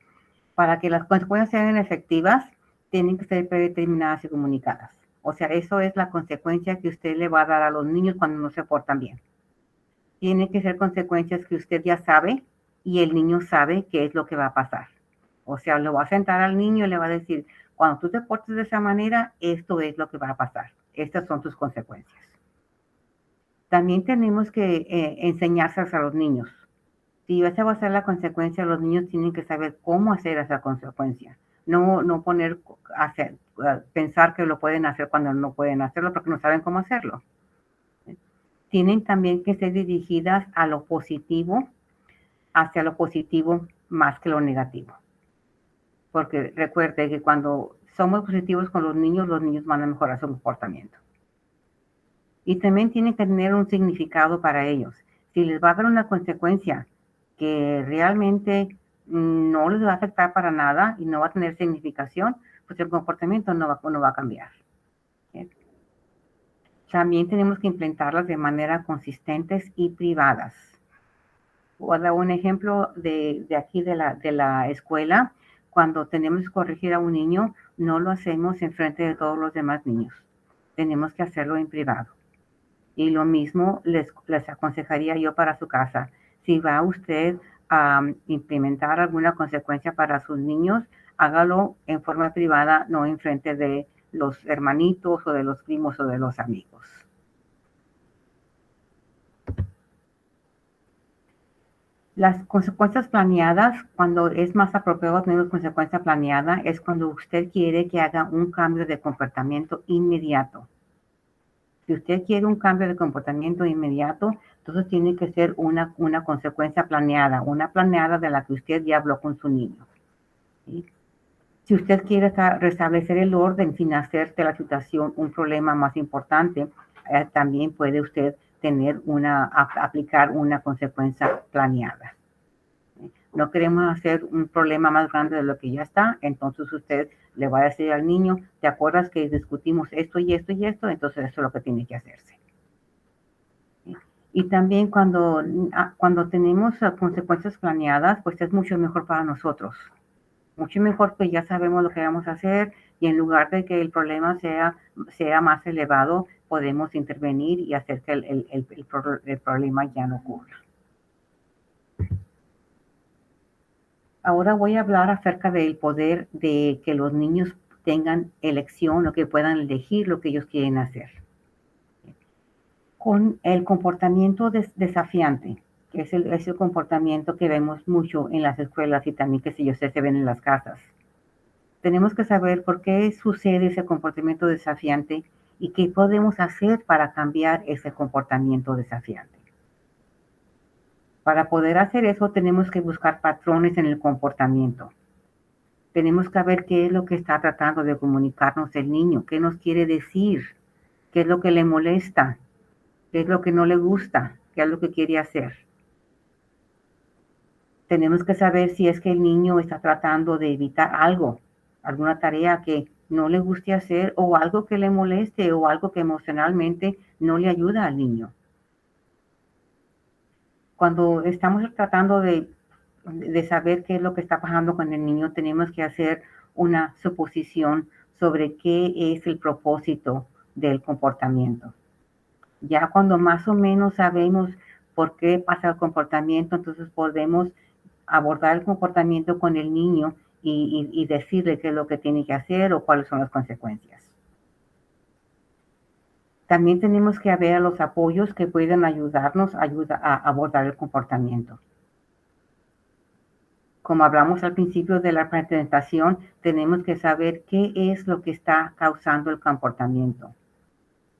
Para que las consecuencias sean efectivas, tienen que ser predeterminadas y comunicadas. O sea, eso es la consecuencia que usted le va a dar a los niños cuando no se portan bien. Tienen que ser consecuencias que usted ya sabe y el niño sabe qué es lo que va a pasar. O sea, lo va a sentar al niño y le va a decir, cuando tú te portes de esa manera, esto es lo que va a pasar. Estas son tus consecuencias. También tenemos que enseñárselas a los niños. Si esa va a ser la consecuencia, los niños tienen que saber cómo hacer esa consecuencia. No pensar que lo pueden hacer cuando no pueden hacerlo porque no saben cómo hacerlo. Tienen también que ser dirigidas a lo positivo, hacia lo positivo más que lo negativo. Porque recuerde que cuando somos positivos con los niños van a mejorar su comportamiento. Y también tienen que tener un significado para ellos. Si les va a dar una consecuencia que realmente no les va a afectar para nada y no va a tener significación, pues el comportamiento no va a cambiar. ¿Okay? También tenemos que implementarlas de manera consistentes y privadas. Voy a dar un ejemplo de aquí de la escuela. Cuando tenemos que corregir a un niño, no lo hacemos en frente de todos los demás niños. Tenemos que hacerlo en privado. Y lo mismo les aconsejaría yo para su casa. Si va usted a implementar alguna consecuencia para sus niños, hágalo en forma privada, no en frente de los hermanitos o de los primos o de los amigos. Las consecuencias planeadas, cuando es más apropiado tener consecuencia planeada, es cuando usted quiere que haga un cambio de comportamiento inmediato. Si usted quiere un cambio de comportamiento inmediato, entonces tiene que ser una consecuencia planeada, una planeada de la que usted ya habló con su niño. ¿Sí? Si usted quiere restablecer el orden sin hacer de la situación un problema más importante, también puede usted aplicar una consecuencia planeada. No queremos hacer un problema más grande de lo que ya está, entonces usted le va a decir al niño, ¿te acuerdas que discutimos esto y esto y esto? Entonces eso es lo que tiene que hacerse. Y también cuando tenemos consecuencias planeadas, pues es mucho mejor para nosotros. Mucho mejor que ya sabemos lo que vamos a hacer y en lugar de que el problema sea más elevado, podemos intervenir y hacer que el problema ya no ocurra. Ahora voy a hablar acerca del poder de que los niños tengan elección o que puedan elegir lo que ellos quieren hacer. Con el comportamiento desafiante, que es el comportamiento que vemos mucho en las escuelas y también que si yo sé se ven en las casas. Tenemos que saber por qué sucede ese comportamiento desafiante y qué podemos hacer para cambiar ese comportamiento desafiante. Para poder hacer eso tenemos que buscar patrones en el comportamiento. Tenemos que ver qué es lo que está tratando de comunicarnos el niño, qué nos quiere decir, qué es lo que le molesta, qué es lo que no le gusta, qué es lo que quiere hacer. Tenemos que saber si es que el niño está tratando de evitar algo, alguna tarea que no le guste hacer o algo que le moleste o algo que emocionalmente no le ayuda al niño. Cuando estamos tratando de saber qué es lo que está pasando con el niño, tenemos que hacer una suposición sobre qué es el propósito del comportamiento. Ya cuando más o menos sabemos por qué pasa el comportamiento, entonces podemos abordar el comportamiento con el niño y decirle qué es lo que tiene que hacer o cuáles son las consecuencias. También tenemos que ver a los apoyos que pueden ayudarnos a abordar el comportamiento. Como hablamos al principio de la presentación, tenemos que saber qué es lo que está causando el comportamiento.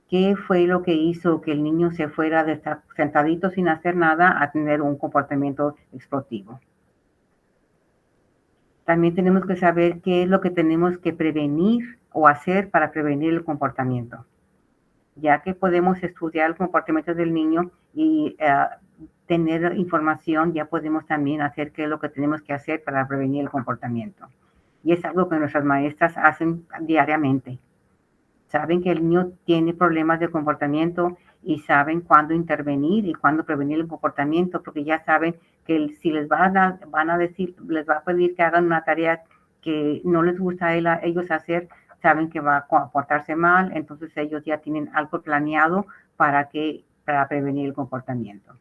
¿Qué fue lo que hizo que el niño se fuera de estar sentadito sin hacer nada a tener un comportamiento explosivo? También tenemos que saber qué es lo que tenemos que prevenir o hacer para prevenir el comportamiento. Ya que podemos estudiar el comportamiento del niño y tener información, ya podemos también hacer qué es lo que tenemos que hacer para prevenir el comportamiento. Y es algo que nuestras maestras hacen diariamente. Saben que el niño tiene problemas de comportamiento y saben cuándo intervenir y cuándo prevenir el comportamiento, porque ya saben que si les van a decir, les va a pedir que hagan una tarea que no les gusta a ellos hacer, saben que va a comportarse mal, entonces ellos ya tienen algo planeado para prevenir el comportamiento.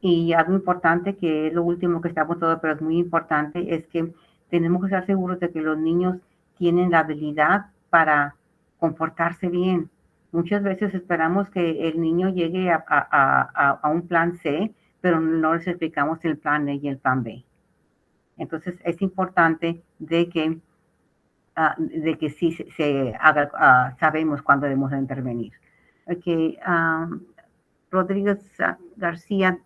Y algo importante, que es lo último que estamos todos, pero es muy importante, es que tenemos que estar seguros de que los niños tienen la habilidad para comportarse bien. Muchas veces esperamos que el niño llegue a un plan C, pero no les explicamos el plan E y el plan B. Entonces es importante de que sí se haga, sabemos cuándo debemos intervenir. Okay, Rodríguez García,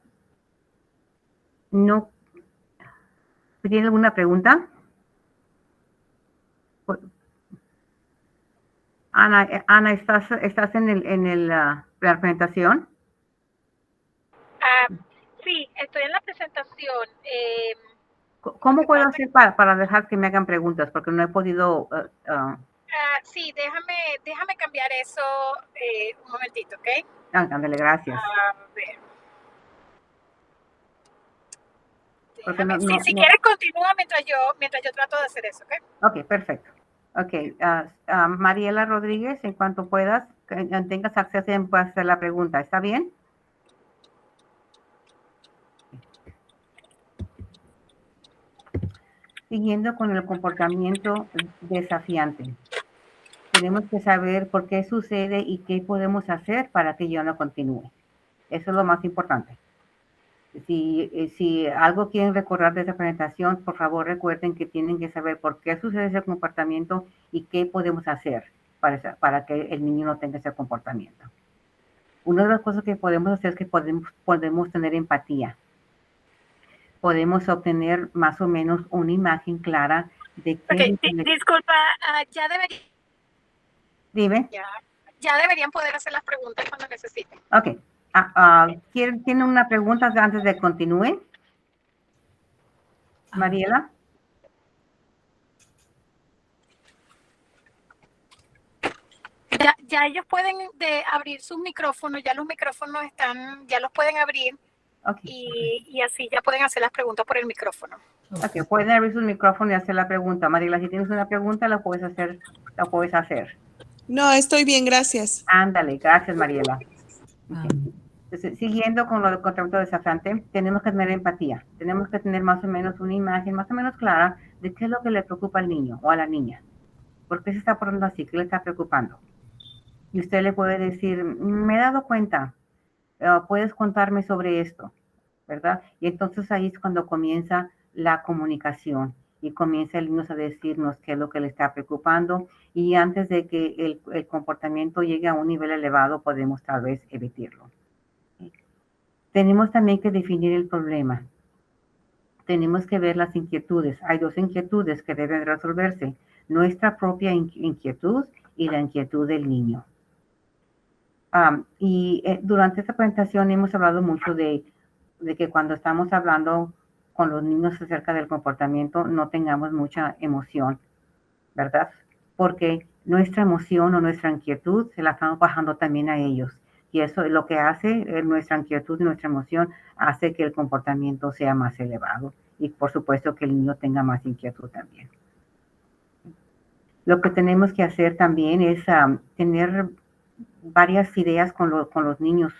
¿no tiene alguna pregunta? Ana, ¿estás en la presentación? Sí, estoy en la presentación. ¿Cómo puedo hacer para dejar que me hagan preguntas? Porque no he podido Sí, déjame cambiar eso un momentito, ¿ok? Ándale, gracias. A ver, Porque déjame. Si quieres continúa mientras yo trato de hacer eso, ¿ok? Ok, perfecto. Ok, Mariela Rodríguez, en cuanto puedas, que tengas acceso, puedes hacer la pregunta. ¿Está bien? Siguiendo con el comportamiento desafiante. Tenemos que saber por qué sucede y qué podemos hacer para que yo no continúe. Eso es lo más importante. Si algo quieren recordar de esa presentación, por favor recuerden que tienen que saber por qué sucede ese comportamiento y qué podemos hacer para que el niño no tenga ese comportamiento. Una de las cosas que podemos hacer es que podemos tener empatía. Podemos obtener más o menos una imagen clara de qué Ok, es lo que le... disculpa, Dime. ya deberían poder hacer las preguntas cuando necesiten. Ok. ¿Tiene una pregunta antes de continúe? Mariela. Ya ellos pueden abrir sus micrófonos, ya los micrófonos ya los pueden abrir Ok. y así ya pueden hacer las preguntas por el micrófono. Ok, pueden abrir sus micrófonos y hacer la pregunta. Mariela, si tienes una pregunta, la puedes hacer. La puedes hacer. No, estoy bien, gracias. Ándale, gracias, Mariela. Okay. Entonces, siguiendo con lo del contrato desafiante, tenemos que tener empatía. Tenemos que tener más o menos una imagen más o menos clara de qué es lo que le preocupa al niño o a la niña. ¿Por qué se está poniendo así? ¿Qué le está preocupando? Y usted le puede decir, me he dado cuenta, puedes contarme sobre esto, ¿verdad? Y entonces ahí es cuando comienza la comunicación y comienza el niño a decirnos qué es lo que le está preocupando y antes de que el comportamiento llegue a un nivel elevado podemos tal vez evitarlo. Tenemos también que definir el problema. Tenemos que ver las inquietudes. Hay dos inquietudes que deben resolverse. Nuestra propia inquietud y la inquietud del niño. Durante esta presentación hemos hablado mucho de que cuando estamos hablando con los niños acerca del comportamiento no tengamos mucha emoción, ¿verdad? Porque nuestra emoción o nuestra inquietud se la estamos bajando también a ellos. Y eso es lo que hace, nuestra inquietud y nuestra emoción hace que el comportamiento sea más elevado. Y por supuesto que el niño tenga más inquietud también. Lo que tenemos que hacer también es tener varias ideas con los niños,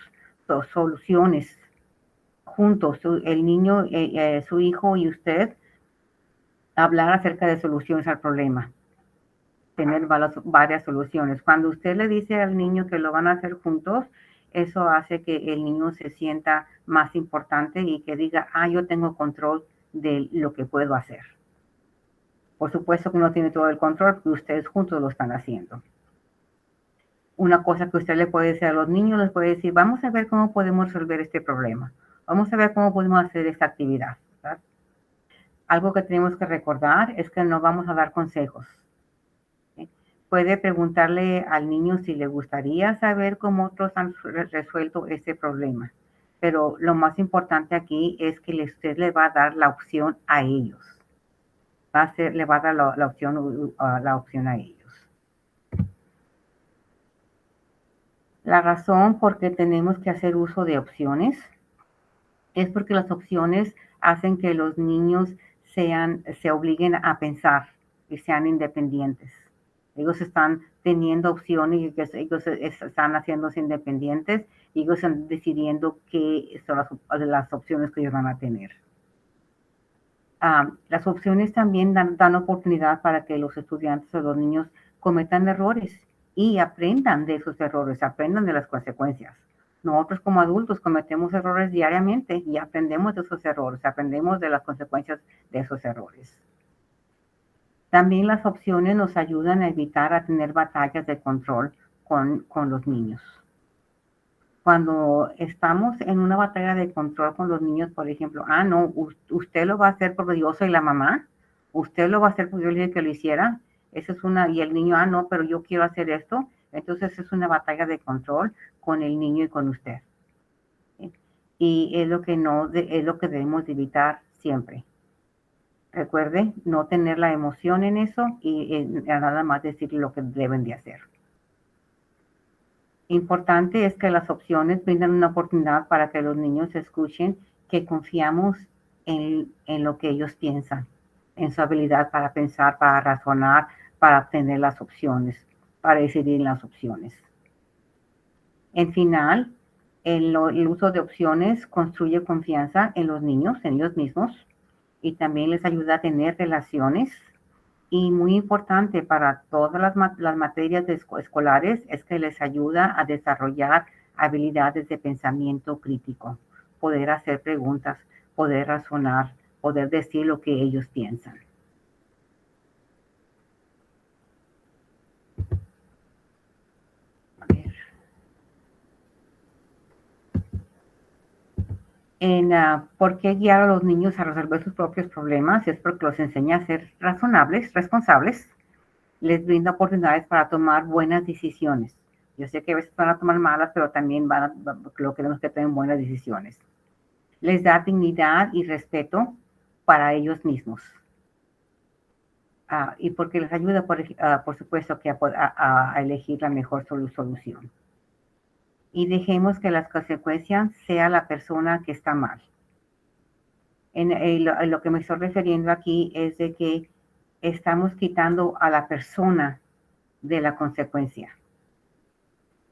soluciones juntos, el niño, su hijo y usted, hablar acerca de soluciones al problema, tener varias soluciones. Cuando usted le dice al niño que lo van a hacer juntos, eso hace que el niño se sienta más importante y que diga, yo tengo control de lo que puedo hacer. Por supuesto que no tiene todo el control, porque ustedes juntos lo están haciendo. Una cosa que usted le puede decir a los niños, les puede decir, vamos a ver cómo podemos resolver este problema. Vamos a ver cómo podemos hacer esta actividad, ¿verdad? Algo que tenemos que recordar es que no vamos a dar consejos. ¿Sí? Puede preguntarle al niño si le gustaría saber cómo otros han resuelto ese problema. Pero lo más importante aquí es que usted le va a dar la opción a ellos. Le va a dar la opción a ellos. La razón por qué tenemos que hacer uso de opciones es porque las opciones hacen que los niños se obliguen a pensar y sean independientes. Ellos están teniendo opciones y ellos están haciéndose independientes y ellos están decidiendo qué son las opciones que ellos van a tener. Las opciones también dan oportunidad para que los estudiantes o los niños cometan errores y aprendan de esos errores, aprendan de las consecuencias. Nosotros como adultos cometemos errores diariamente y aprendemos de esos errores, aprendemos de las consecuencias de esos errores. También las opciones nos ayudan a evitar a tener batallas de control con los niños. Cuando estamos en una batalla de control con los niños, por ejemplo, no, usted lo va a hacer porque yo soy la mamá, usted lo va a hacer porque yo le dije que lo hiciera, eso es y el niño, no, pero yo quiero hacer esto, entonces es una batalla de control con el niño y con usted. ¿Sí? Y es lo que no, es lo que debemos evitar siempre. Recuerde no tener la emoción en eso y nada más decir lo que deben de hacer. Importante es que las opciones brindan una oportunidad para que los niños escuchen que confiamos en lo que ellos piensan, en su habilidad para pensar, para razonar, para obtener las opciones, para decidir las opciones. En final, el uso de opciones construye confianza en los niños, en ellos mismos, y también les ayuda a tener relaciones. Y muy importante para todas las materias escolares es que les ayuda a desarrollar habilidades de pensamiento crítico, poder hacer preguntas, poder razonar, poder decir lo que ellos piensan. A ver. ¿Por qué guiar a los niños a resolver sus propios problemas? Es porque los enseña a ser razonables, responsables, les brinda oportunidades para tomar buenas decisiones. Yo sé que a veces van a tomar malas, pero también lo queremos que tomen buenas decisiones. Les da dignidad y respeto para ellos mismos. Y porque les ayuda, por supuesto, que a elegir la mejor solución. Y dejemos que las consecuencias sea la persona que está mal. En lo que me estoy refiriendo aquí es de que estamos quitando a la persona de la consecuencia.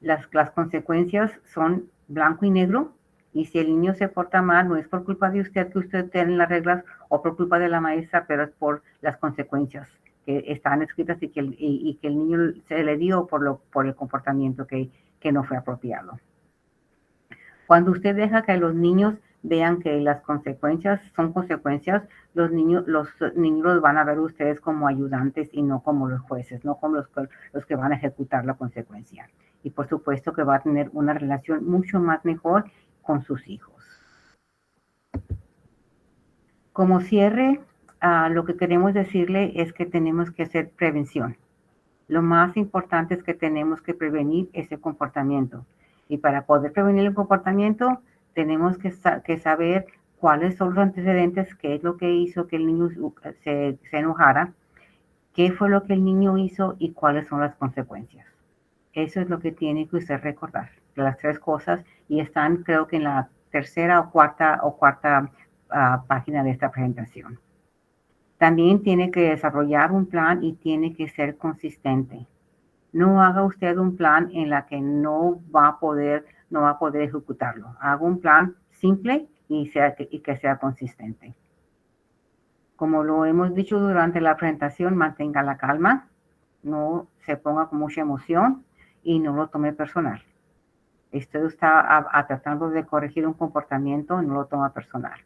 Las consecuencias son blanco y negro, y si el niño se porta mal, no es por culpa de usted que usted tiene las reglas o por culpa de la maestra, pero es por las consecuencias que están escritas y que el niño se le dio por el comportamiento que no fue apropiado. Cuando usted deja que los niños vean que las consecuencias son consecuencias, los niños los van a ver ustedes como ayudantes y no como los jueces, no como los que van a ejecutar la consecuencia. Y por supuesto que va a tener una relación mucho más mejor con sus hijos. Como cierre, lo que queremos decirle es que tenemos que hacer prevención. Lo más importante es que tenemos que prevenir ese comportamiento. Y para poder prevenir el comportamiento, tenemos que saber cuáles son los antecedentes, qué es lo que hizo que el niño se enojara, qué fue lo que el niño hizo y cuáles son las consecuencias. Eso es lo que tiene que usted recordar, las tres cosas, y están creo que en la tercera o cuarta página de esta presentación. También tiene que desarrollar un plan y tiene que ser consistente. No haga usted un plan en la que no va a poder ejecutarlo. Haga un plan simple y que sea consistente. Como lo hemos dicho durante la presentación, mantenga la calma, no se ponga con mucha emoción y no lo tome personal. Usted está tratando de corregir un comportamiento, no lo toma personal.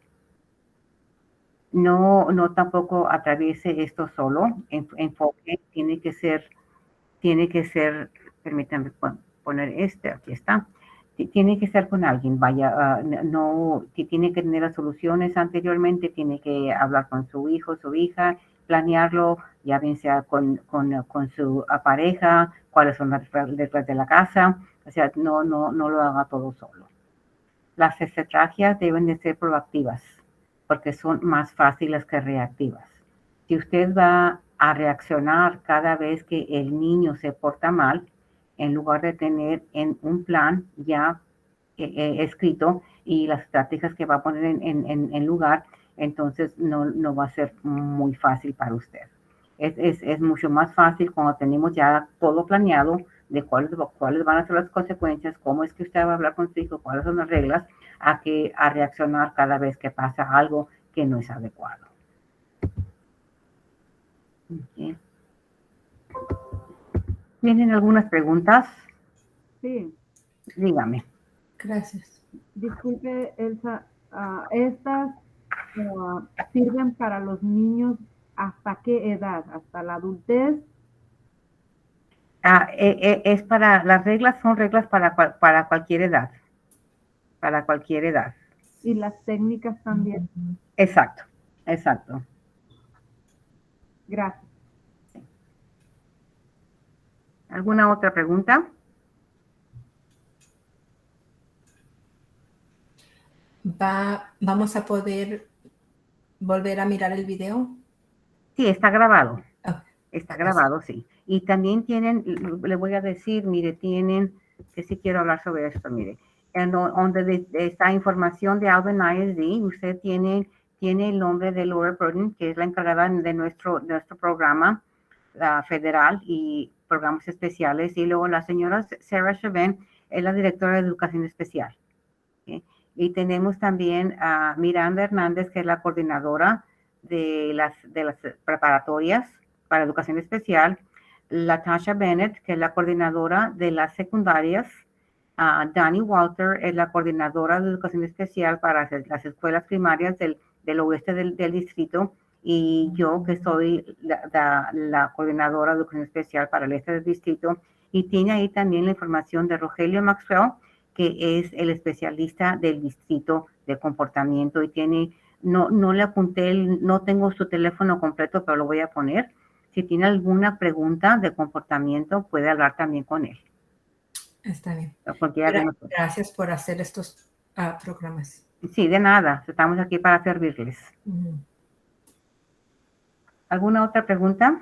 No tampoco atraviese esto solo. Enfoque tiene que ser, permítanme poner aquí está. Tiene que estar con alguien, vaya, tiene que tener las soluciones anteriormente, tiene que hablar con su hijo, su hija, planearlo, ya bien sea con su pareja, cuáles son las reglas de la casa, o sea, no lo haga todo solo. Las estrategias deben de ser proactivas, porque son más fáciles que reactivas. Si usted va a reaccionar cada vez que el niño se porta mal, en lugar de tener un plan ya escrito y las estrategias que va a poner en lugar, entonces no va a ser muy fácil para usted. Es mucho más fácil cuando tenemos ya todo planeado de cuáles van a ser las consecuencias, cómo es que usted va a hablar con su hijo, cuáles son las reglas, a reaccionar cada vez que pasa algo que no es adecuado. Okay. ¿Tienen algunas preguntas? Sí. Dígame. Gracias. Disculpe, Elsa, ¿estas sirven para los niños hasta qué edad? ¿Hasta la adultez? Las reglas son reglas para cualquier edad. Para cualquier edad. ¿Y las técnicas también? Exacto. Gracias. Sí. ¿Alguna otra pregunta? ¿Vamos a poder volver a mirar el video? Sí, está grabado. Ah, Está gracias. grabado, sí. Y también tienen, le voy a decir, mire, tienen, que sí quiero hablar sobre esto, mire, donde está información de Alvin ISD, usted tiene el nombre de Laura Burden, que es la encargada de nuestro programa federal y programas especiales, y luego la señora Sarah Chauvin es la directora de educación especial. ¿Okay? Y tenemos también a Miranda Hernández, que es la coordinadora de las preparatorias para educación especial, Latasha Bennett, que es la coordinadora de las secundarias, Dani Walter es la coordinadora de educación especial para las escuelas primarias del oeste del distrito, y yo, que soy la coordinadora de educación especial para el este del distrito. Y tiene ahí también la información de Rogelio Maxwell, que es el especialista del distrito de comportamiento, y tiene, no le apunté, no tengo su teléfono completo, pero lo voy a poner. Si tiene alguna pregunta de comportamiento, puede hablar también con él. Está bien. Cualquiera de nosotros. Gracias por hacer estos programas. Sí, de nada. Estamos aquí para servirles. Ujú. ¿Alguna otra pregunta?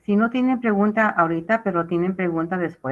Si no tienen pregunta ahorita, pero tienen pregunta después,